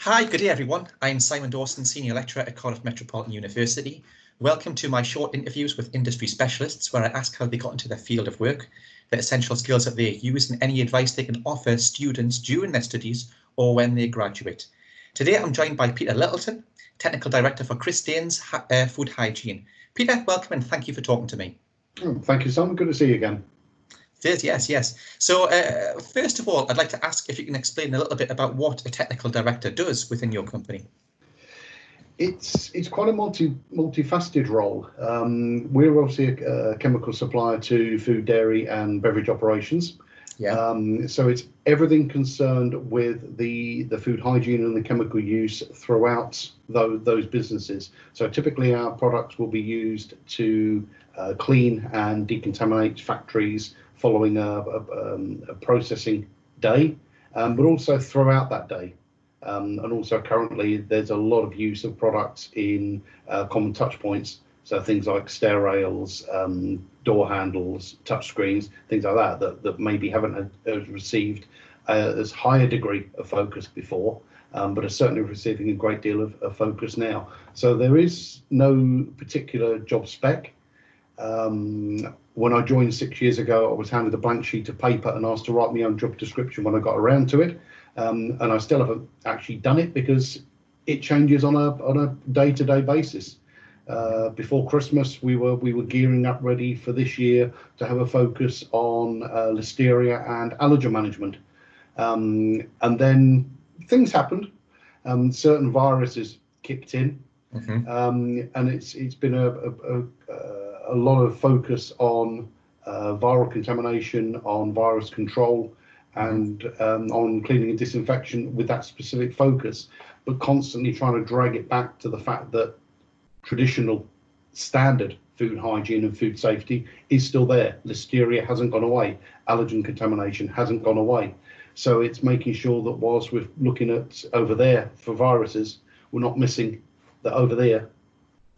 Hi, good day everyone. I'm Simon Dawson, Senior Lecturer at Cardiff Metropolitan University. Welcome to my short interviews with industry specialists where I ask how they got into their field of work, the essential skills that they use and any advice they can offer students during their studies or when they graduate. Today I'm joined by Peter Littleton, Technical Director for Christeyns Food Hygiene. Peter, welcome and thank you for talking to me. Thank you, Simon. Good to see you again. Yes. So first of all, I'd like to ask if you can explain a little bit about what a technical director does within your company. It's quite a multifaceted role. We're obviously a chemical supplier to food, dairy and beverage operations. Yeah. So it's everything concerned with the food hygiene and the chemical use throughout those businesses. So typically our products will be used to clean and decontaminate factories following a processing day, but also throughout that day. And also currently there's a lot of use of products in common touch points. So things like stair rails, door handles, touch screens, things like that maybe haven't received as high a degree of focus before, but are certainly receiving a great deal of focus now. So there is no particular job spec. When I joined 6 years ago, I was handed a blank sheet of paper and asked to write my own job description when I got around to it. And I still haven't actually done it because it changes on a day-to-day basis. Before Christmas, we were gearing up ready for this year to have a focus on listeria and allergen management. And then things happened. Certain viruses kicked in. Mm-hmm. And it's been a lot of focus on viral contamination, on virus control, and on cleaning and disinfection with that specific focus, but constantly trying to drag it back to the fact that traditional standard food hygiene and food safety is still there. Listeria hasn't gone away. Allergen contamination hasn't gone away. So it's making sure that whilst we're looking at over there for viruses, we're not missing that over there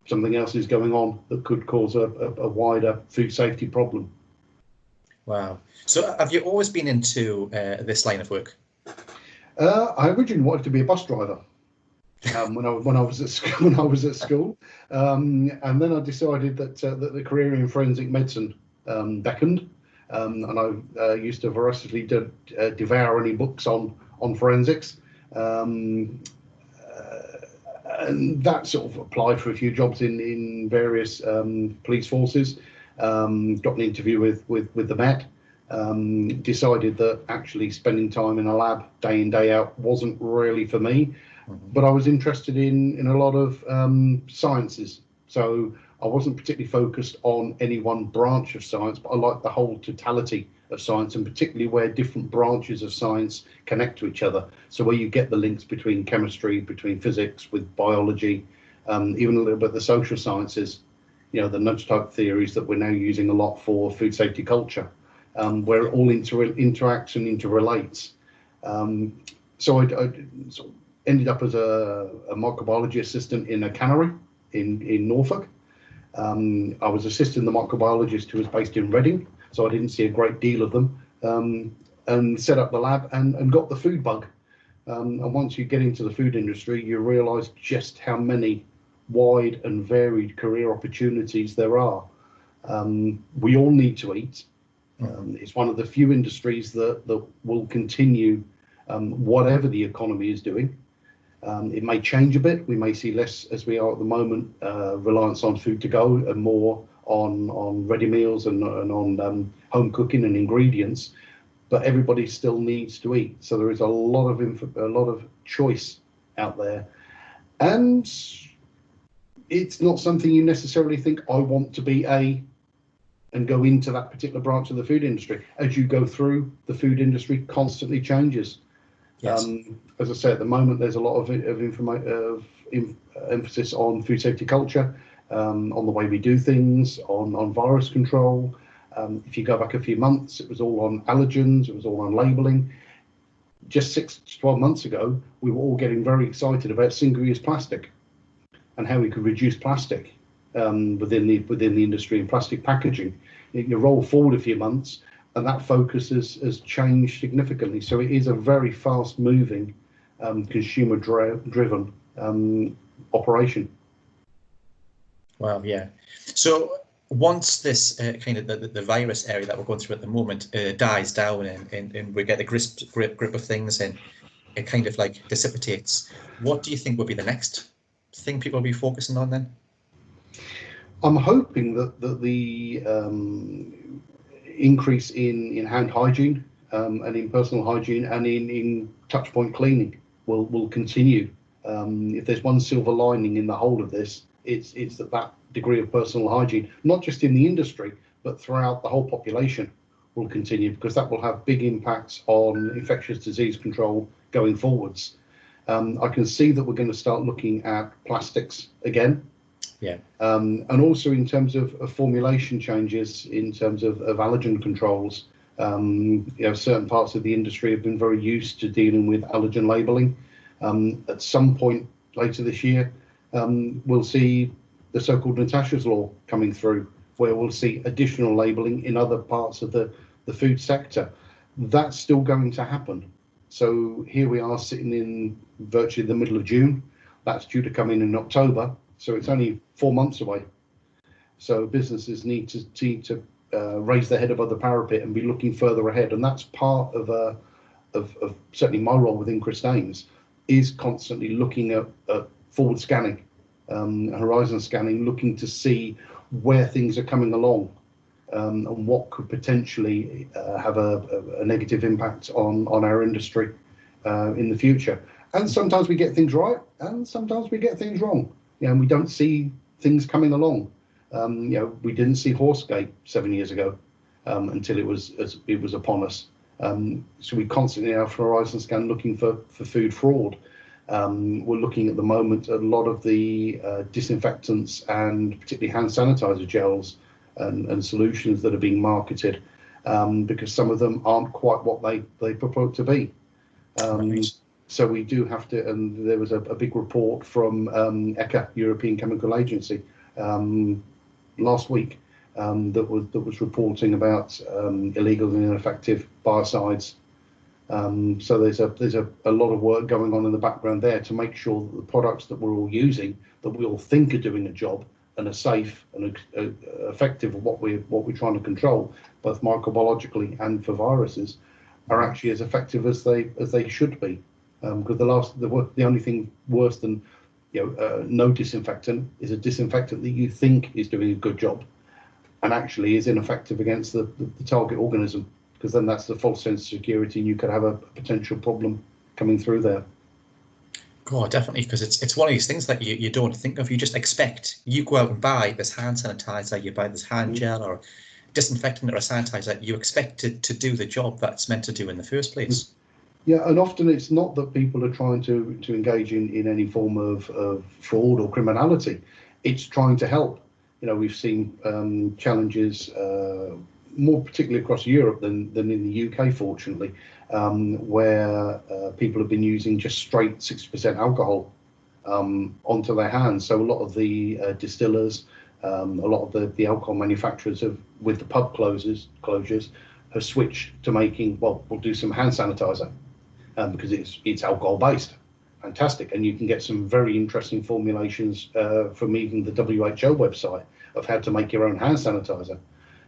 something else is going on that could cause a wider food safety problem. Wow. So have you always been into this line of work? I originally wanted to be a bus driver when I was at school, and then I decided that the career in forensic medicine beckoned, and I used to voraciously devour any books on forensics. And that sort of applied for a few jobs in various police forces. Got an interview with the Met. Decided that actually spending time in a lab day in day out wasn't really for me. Mm-hmm. But I was interested in a lot of sciences. So I wasn't particularly focused on any one branch of science, but I liked the whole totality of science, and particularly where different branches of science connect to each other. So where you get the links between chemistry, between physics, with biology, even a little bit of the social sciences, the nudge type theories that we're now using a lot for food safety culture, where it all interacts and interrelates. So I sort of ended up as a microbiology assistant in a cannery in Norfolk. I was assisting the microbiologist who was based in Reading, so I didn't see a great deal of them, and set up the lab and got the food bug. And once you get into the food industry, you realise just how many wide and varied career opportunities there are. We all need to eat. It's one of the few industries that will continue whatever the economy is doing. It may change a bit. We may see less, as we are at the moment, reliance on food to go and more on ready meals and on home cooking and ingredients. But everybody still needs to eat. So there is a lot of choice out there, and it's not something you necessarily think I want to be and go into that particular branch of the food industry. As you go through, the food industry constantly changes. Yes. As I say, at the moment, there's a lot of emphasis on food safety culture, on the way we do things, on virus control. If you go back a few months, it was all on allergens, it was all on labelling. Just 6 to 12 months ago, we were all getting very excited about single-use plastic and how we could reduce plastic within the industry and plastic packaging. You roll forward a few months, and that focus has changed significantly. So it is a very fast-moving consumer-driven operation. Wow, yeah. So once this kind of the virus area that we're going through at the moment dies down and we get the grip of things and it kind of like dissipates, what do you think will be the next thing people will be focusing on then? I'm hoping that the increase in hand hygiene and in personal hygiene and in touch point cleaning will continue. If there's one silver lining in the whole of this, it's that degree of personal hygiene, not just in the industry, but throughout the whole population, will continue, because that will have big impacts on infectious disease control going forwards. I can see that we're going to start looking at plastics again. Yeah. And also in terms of formulation changes, in terms of allergen controls. Certain parts of the industry have been very used to dealing with allergen labelling. At some point later this year, we'll see the so-called Natasha's Law coming through, where we'll see additional labelling in other parts of the food sector. That's still going to happen. So here we are sitting in virtually the middle of June. That's due to come in October. So it's only 4 months away. So businesses need to raise their head above the parapet and be looking further ahead. And that's part of certainly my role within Christeyns, is constantly looking at forward scanning, horizon scanning, looking to see where things are coming along and what could potentially have a negative impact on our industry in the future. And sometimes we get things right, and sometimes we get things wrong. And we don't see things coming along. We didn't see Horsegate 7 years ago until it was upon us. So we constantly have horizon scan looking for food fraud. We're looking at the moment at a lot of the disinfectants and particularly hand sanitizer gels and solutions that are being marketed, because some of them aren't quite what they purport to be. Right. So we do have to, and there was a big report from ECHA, European Chemical Agency, last week that was reporting about illegal and ineffective biocides. So there's a lot of work going on in the background there to make sure that the products that we're all using, that we all think are doing a job and are safe and effective of what we're trying to control, both microbiologically and for viruses, are actually as effective as they should be. Because the only thing worse than no disinfectant is a disinfectant that you think is doing a good job and actually is ineffective against the target organism, because then that's the false sense of security and you could have a potential problem coming through there. God, definitely, because it's one of these things that you don't think of. You just expect, you go out and buy this hand sanitizer, you buy this hand gel or disinfectant or a sanitizer, you expect it to do the job that it's meant to do in the first place. Yeah, and often it's not that people are trying to engage in any form of fraud or criminality. It's trying to help. We've seen challenges more particularly across Europe than in the UK, fortunately, where people have been using just straight 60% alcohol onto their hands. So a lot of the distillers, a lot of the alcohol manufacturers with the pub closures, have switched to making, we'll do some hand sanitizer. Because it's alcohol based, fantastic, and you can get some very interesting formulations from even the WHO website of how to make your own hand sanitizer,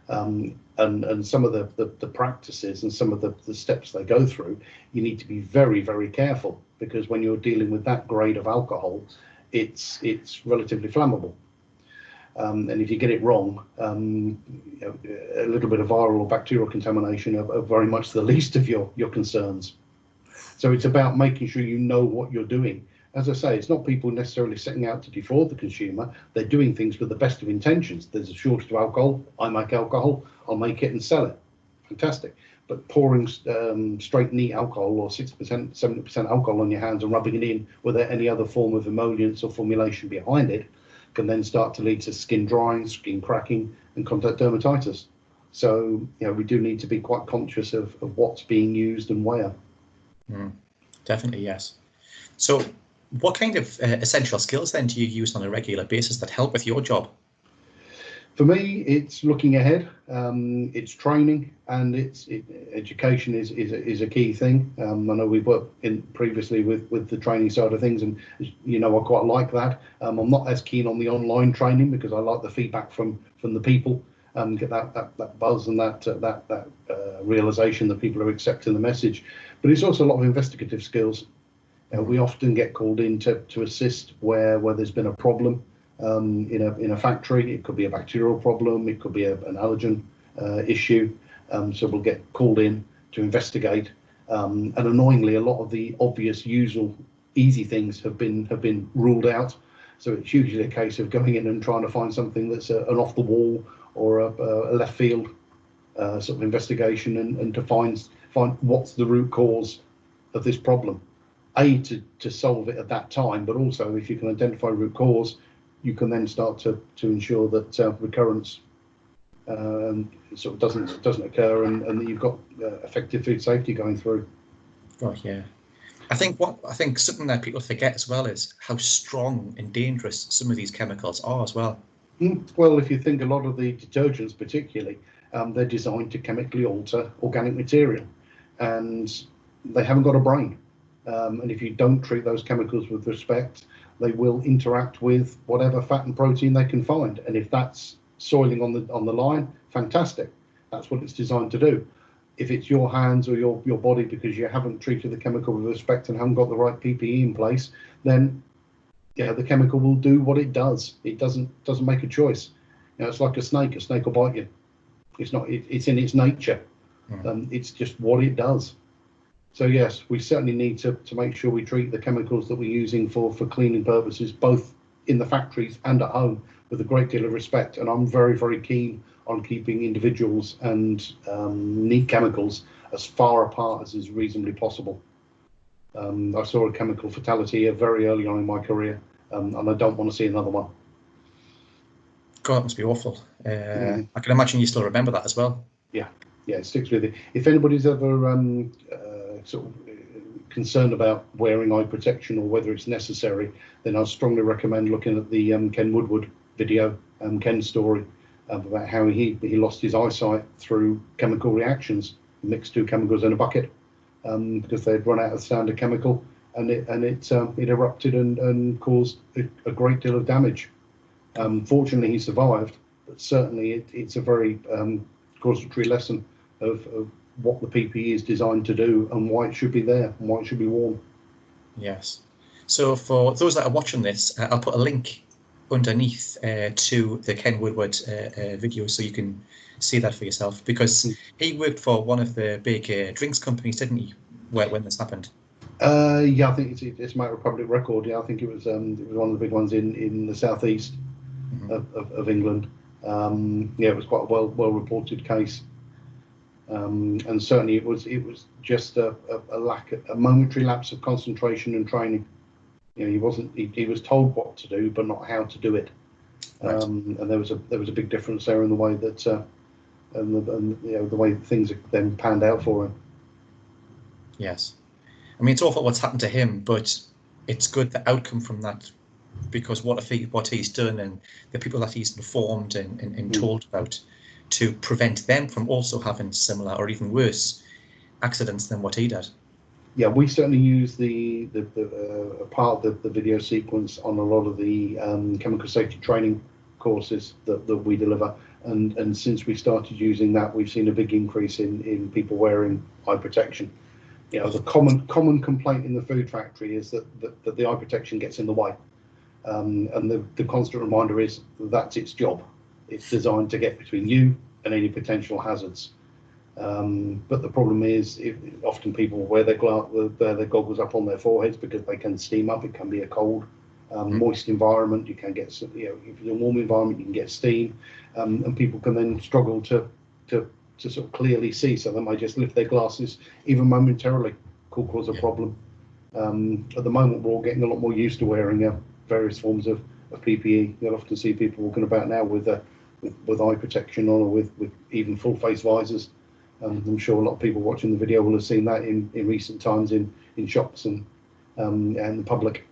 and some of the practices and some of the steps they go through. You need to be very, very careful, because when you're dealing with that grade of alcohol, it's relatively flammable, and if you get it wrong, a little bit of viral or bacterial contamination are very much the least of your concerns. So it's about making sure you know what you're doing. As I say, it's not people necessarily setting out to defraud the consumer. They're doing things with the best of intentions. There's a shortage of alcohol. I make alcohol. I'll make it and sell it. Fantastic. But pouring straight neat alcohol or 60%, 70% alcohol on your hands and rubbing it in without any other form of emollients or formulation behind it can then start to lead to skin drying, skin cracking, and contact dermatitis. So we do need to be quite conscious of what's being used and where. Definitely, yes. So what kind of essential skills then do you use on a regular basis that help with your job? For me, it's looking ahead. It's training, and education is a key thing. I know we've worked previously with the training side of things, and I quite like that. I'm not as keen on the online training because I like the feedback from the people, get that buzz and that realization that people are accepting the message. But it's also a lot of investigative skills. We often get called in to assist where there's been a problem. In a factory. It could be a bacterial problem, it could be an allergen issue. So we'll get called in to investigate. And annoyingly, a lot of the obvious, usual, easy things have been ruled out. So it's usually a case of going in and trying to find something that's an off the wall or a left field sort of investigation, and to find what's the root cause of this problem. To solve it at that time, but also if you can identify root cause, you can then start to ensure that recurrence sort of doesn't occur, and that you've got effective food safety going through. Oh yeah, I think something that people forget as well is how strong and dangerous some of these chemicals are as well. Well, if you think, a lot of the detergents, particularly, they're designed to chemically alter organic material, and they haven't got a brain. And if you don't treat those chemicals with respect, they will interact with whatever fat and protein they can find. And if that's soiling on the line, fantastic. That's what it's designed to do. If it's your hands or your body because you haven't treated the chemical with respect and haven't got the right PPE in place, then the chemical will do what it does. It doesn't make a choice. It's like a snake. A snake will bite you. It's in its nature. It's just what it does. So yes, we certainly need to make sure we treat the chemicals that we're using for cleaning purposes, both in the factories and at home, with a great deal of respect. And I'm very, very keen on keeping individuals and neat chemicals as far apart as is reasonably possible. I saw a chemical fatality very early on in my career, and I don't want to see another one. God, that must be awful. I can imagine you still remember that as well. Yeah, it sticks with you. If anybody's ever sort of concerned about wearing eye protection or whether it's necessary, then I strongly recommend looking at the Ken Woodward video, Ken's story about how he lost his eyesight through chemical reactions, mixed two chemicals in a bucket, because they'd run out of the standard chemical, and it erupted and caused a great deal of damage. Fortunately, he survived, but certainly it's a very cautionary lesson of what the PPE is designed to do and why it should be there and why it should be worn. Yes. So for those that are watching this, I'll put a link underneath to the Ken Woodward video so you can see that for yourself, because he worked for one of the big drinks companies, didn't he, when this happened? Yeah, I think it's my Republic Record. Yeah, I think it was one of the big ones in the southeast of England. It was quite a well reported case. And certainly it was just a momentary lapse of concentration and training. He was told what to do, but not how to do it. Right. And there was a big difference there in the way that the way things then panned out for him. Yes, I mean, it's awful what's happened to him, but it's good the outcome from that, because what he's done and the people that he's informed and told about, to prevent them from also having similar or even worse accidents than what he did. Yeah, we certainly use the part of the video sequence on a lot of the chemical safety training courses that we deliver, and since we started using that, we've seen a big increase in people wearing eye protection. The common complaint in the food factory is that the eye protection gets in the way, and the constant reminder is that's its job. It's designed to get between you and any potential hazards. But the problem is, often people wear their goggles up on their foreheads because they can steam up. It can be a cold, moist environment. You can get, if it's a warm environment, you can get steam, and people can then struggle to sort of clearly see. So they might just lift their glasses, even momentarily, could cause a problem. At the moment, we're all getting a lot more used to wearing various forms of PPE. You'll often see people walking about now with eye protection on, or with even full face visors. I'm sure a lot of people watching the video will have seen that in recent times in shops and the public,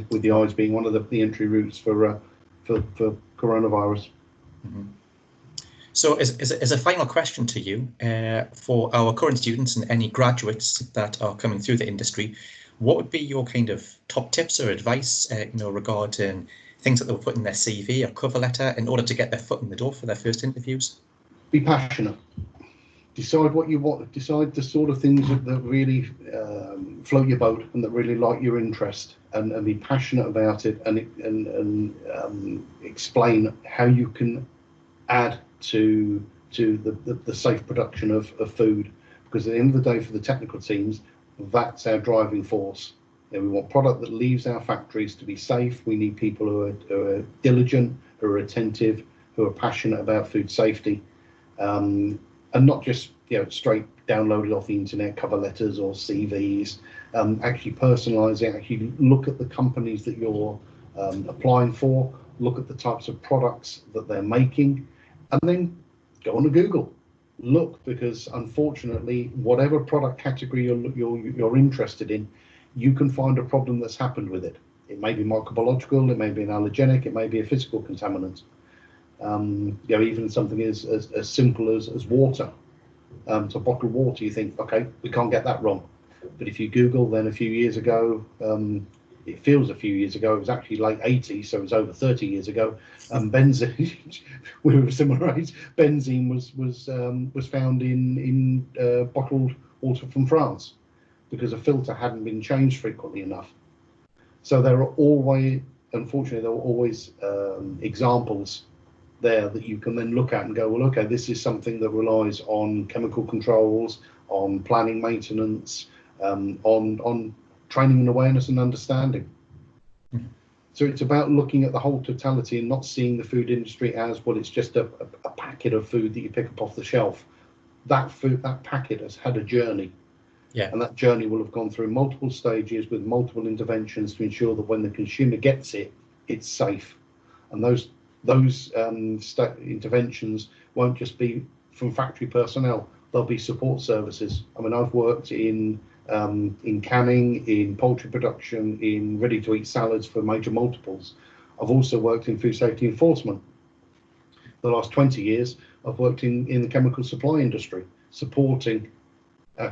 with the eyes being one of the entry routes for coronavirus. Mm-hmm. So as a final question to you, for our current students and any graduates that are coming through the industry, what would be your kind of top tips or advice, regarding things that they'll put in their CV or cover letter in order to get their foot in the door for their first interviews? Be passionate. Decide what you want. Decide the sort of things that really float your boat and that really light your interest, and be passionate about it, and explain how you can add to the safe production of food. Because at the end of the day, for the technical teams, that's our driving force. We want product that leaves our factories to be safe. We need people who are diligent, who are attentive, who are passionate about food safety, and not just straight downloaded off the internet cover letters or CVs. Actually personalise it. Actually look at the companies that you're applying for. Look at the types of products that they're making, and then go on to Google. Look, because unfortunately, whatever product category you're interested in, you can find a problem that's happened with it. It may be microbiological, it may be an allergenic, it may be a physical contaminant. Even something as simple as water. So bottled water, you think, okay, we can't get that wrong. But if you Google, then a few years ago, it feels a few years ago, it was actually late 80s, so it was over 30 years ago. Benzene, we were similar age. Benzene was found in bottled water from France because a filter hadn't been changed frequently enough. So there are always, unfortunately, there are always examples there that you can then look at and go, well, okay, this is something that relies on chemical controls, on planning maintenance, on training and awareness and understanding. Mm-hmm. So it's about looking at the whole totality and not seeing the food industry as, well, it's just a packet of food that you pick up off the shelf. That packet has had a journey. Yeah. And that journey will have gone through multiple stages with multiple interventions to ensure that when the consumer gets it, it's safe. And those interventions won't just be from factory personnel. There'll be support services. I mean, I've worked in canning, in poultry production, in ready-to-eat salads for major multiples. I've also worked in food safety enforcement. The last 20 years, I've worked in the chemical supply industry, supporting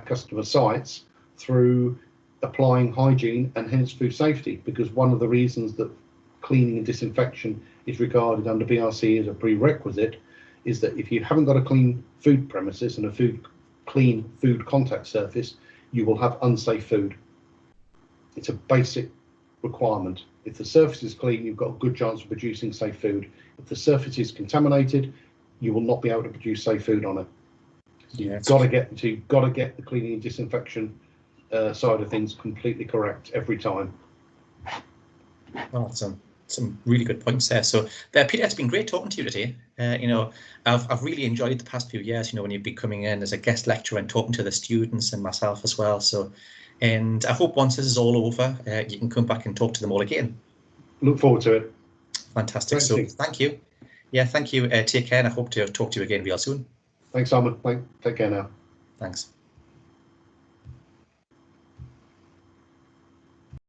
customer sites through applying hygiene and hence food safety, because one of the reasons that cleaning and disinfection is regarded under BRC as a prerequisite is that if you haven't got a clean food premises and a clean food contact surface, you will have unsafe food. It's a basic requirement. If the surface is clean, you've got a good chance of producing safe food. If the surface is contaminated, you will not be able to produce safe food on it. You've got to get the cleaning and disinfection side of things completely correct every time. Well, some really good points there. So, Peter, it's been great talking to you today. I've really enjoyed the past few years. When you've been coming in as a guest lecturer and talking to the students and myself as well. So, and I hope once this is all over, you can come back and talk to them all again. Look forward to it. Fantastic. Great. So, thank you. Yeah, thank you. Take care, and I hope to talk to you again real soon. Thanks, Simon. Take care now. Thanks.